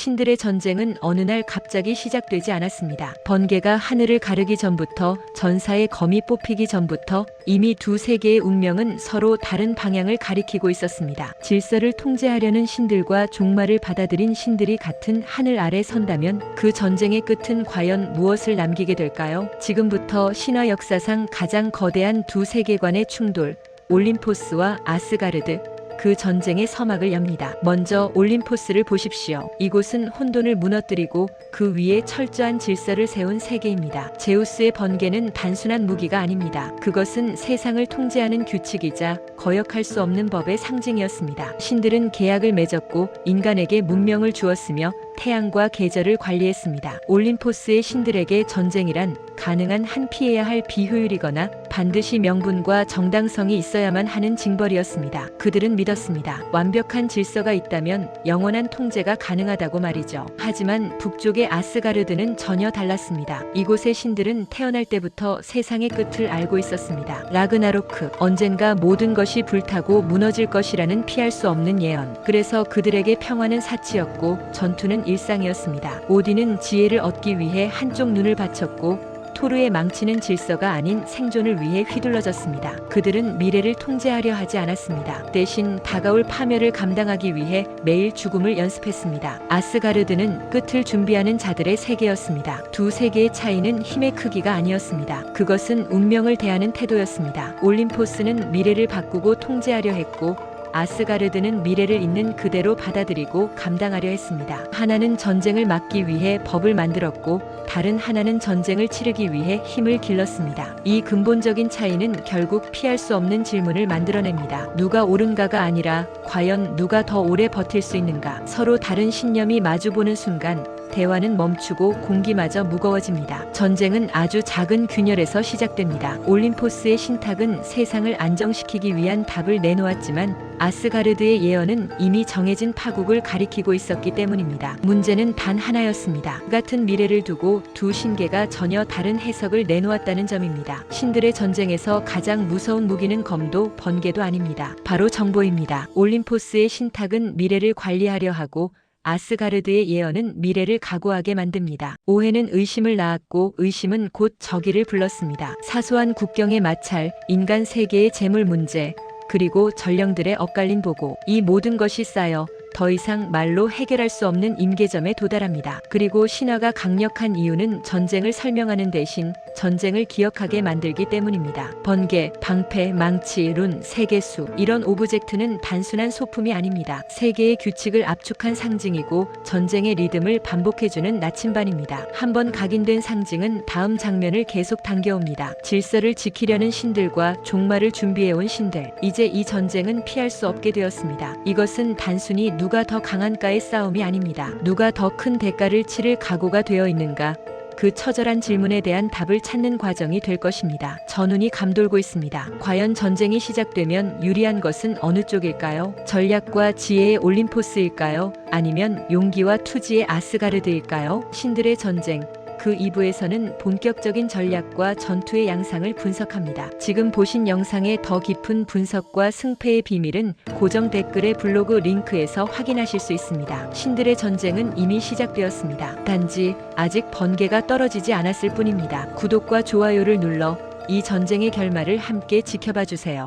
신들의 전쟁은 어느 날 갑자기 시작되지 않았습니다. 번개가 하늘을 가르기 전부터, 전사의 검이 뽑히기 전부터 이미 두 세계의 운명은 서로 다른 방향을 가리키고 있었습니다. 질서를 통제하려는 신들과 종말을 받아들인 신들이 같은 하늘 아래 선다면 그 전쟁의 끝은 과연 무엇을 남기게 될까요? 지금부터 신화 역사상 가장 거대한 두 세계관의 충돌, 올림포스와 아스가르드, 그 전쟁의 서막을 엽니다. 먼저 올림포스를 보십시오. 이곳은 혼돈을 무너뜨리고 그 위에 철저한 질서를 세운 세계입니다. 제우스의 번개는 단순한 무기가 아닙니다. 그것은 세상을 통제하는 규칙이자 거역할 수 없는 법의 상징이었습니다. 신들은 계약을 맺었고 인간에게 문명을 주었으며 태양과 계절을 관리했습니다. 올림포스의 신들에게 전쟁이란 가능한 한 피해야 할 비효율이거나 반드시 명분과 정당성이 있어야만 하는 징벌이었습니다. 그들은 믿었습니다. 완벽한 질서가 있다면 영원한 통제가 가능하다고 말이죠. 하지만 북쪽의 아스가르드는 전혀 달랐습니다. 이곳의 신들은 태어날 때부터 세상의 끝을 알고 있었습니다. 라그나로크, 언젠가 모든 것이 불타고 무너질 것이라는 피할 수 없는 예언. 그래서 그들에게 평화는 사치였고 전투는 일상이었습니다. 오딘은 지혜를 얻기 위해 한쪽 눈을 바쳤고 토르의 망치는 질서가 아닌 생존을 위해 휘둘러졌습니다. 그들은 미래를 통제하려 하지 않았습니다. 대신 다가올 파멸을 감당하기 위해 매일 죽음을 연습했습니다. 아스가르드는 끝을 준비하는 자들의 세계였습니다. 두 세계의 차이는 힘의 크기가 아니었습니다. 그것은 운명을 대하는 태도였습니다. 올림포스는 미래를 바꾸고 통제하려 했고 아스가르드는 미래를 있는 그대로 받아들이고 감당하려 했습니다. 하나는 전쟁을 막기 위해 법을 만들었고 다른 하나는 전쟁을 치르기 위해 힘을 길렀습니다. 이 근본적인 차이는 결국 피할 수 없는 질문을 만들어냅니다. 누가 옳은가가 아니라 과연 누가 더 오래 버틸 수 있는가? 서로 다른 신념이 마주보는 순간 대화는 멈추고 공기마저 무거워집니다. 전쟁은 아주 작은 균열에서 시작됩니다. 올림포스의 신탁은 세상을 안정시키기 위한 답을 내놓았지만 아스가르드의 예언은 이미 정해진 파국을 가리키고 있었기 때문입니다. 문제는 단 하나였습니다. 같은 미래를 두고 두 신계가 전혀 다른 해석을 내놓았다는 점입니다. 신들의 전쟁에서 가장 무서운 무기는 검도 번개도 아닙니다. 바로 정보입니다. 올림포스의 신탁은 미래를 관리하려 하고 아스가르드의 예언은 미래를 각오하게 만듭니다. 오해는 의심을 낳았고 의심은 곧 적의를 불렀습니다. 사소한 국경의 마찰, 인간 세계의 재물 문제, 그리고 전령들의 엇갈린 보고, 이 모든 것이 쌓여 더 이상 말로 해결할 수 없는 임계점에 도달합니다. 그리고 신화가 강력한 이유는 전쟁을 설명하는 대신 전쟁을 기억하게 만들기 때문입니다. 번개, 방패, 망치, 룬, 세계수, 이런 오브젝트는 단순한 소품이 아닙니다. 세계의 규칙을 압축한 상징이고 전쟁의 리듬을 반복해주는 나침반입니다. 한번 각인된 상징은 다음 장면을 계속 당겨옵니다. 질서를 지키려는 신들과 종말을 준비해온 신들. 이제 이 전쟁은 피할 수 없게 되었습니다. 이것은 단순히 누가 더 강한가의 싸움이 아닙니다. 누가 더 큰 대가를 치를 각오가 되어 있는가? 그 처절한 질문에 대한 답을 찾는 과정이 될 것입니다. 전운이 감돌고 있습니다. 과연 전쟁이 시작되면 유리한 것은 어느 쪽일까요? 전략과 지혜의 올림포스일까요? 아니면 용기와 투지의 아스가르드일까요? 신들의 전쟁. 그 2부에서는 본격적인 전략과 전투의 양상을 분석합니다. 지금 보신 영상의 더 깊은 분석과 승패의 비밀은 고정 댓글의 블로그 링크에서 확인하실 수 있습니다. 신들의 전쟁은 이미 시작되었습니다. 단지 아직 번개가 떨어지지 않았을 뿐입니다. 구독과 좋아요를 눌러 이 전쟁의 결말을 함께 지켜봐 주세요.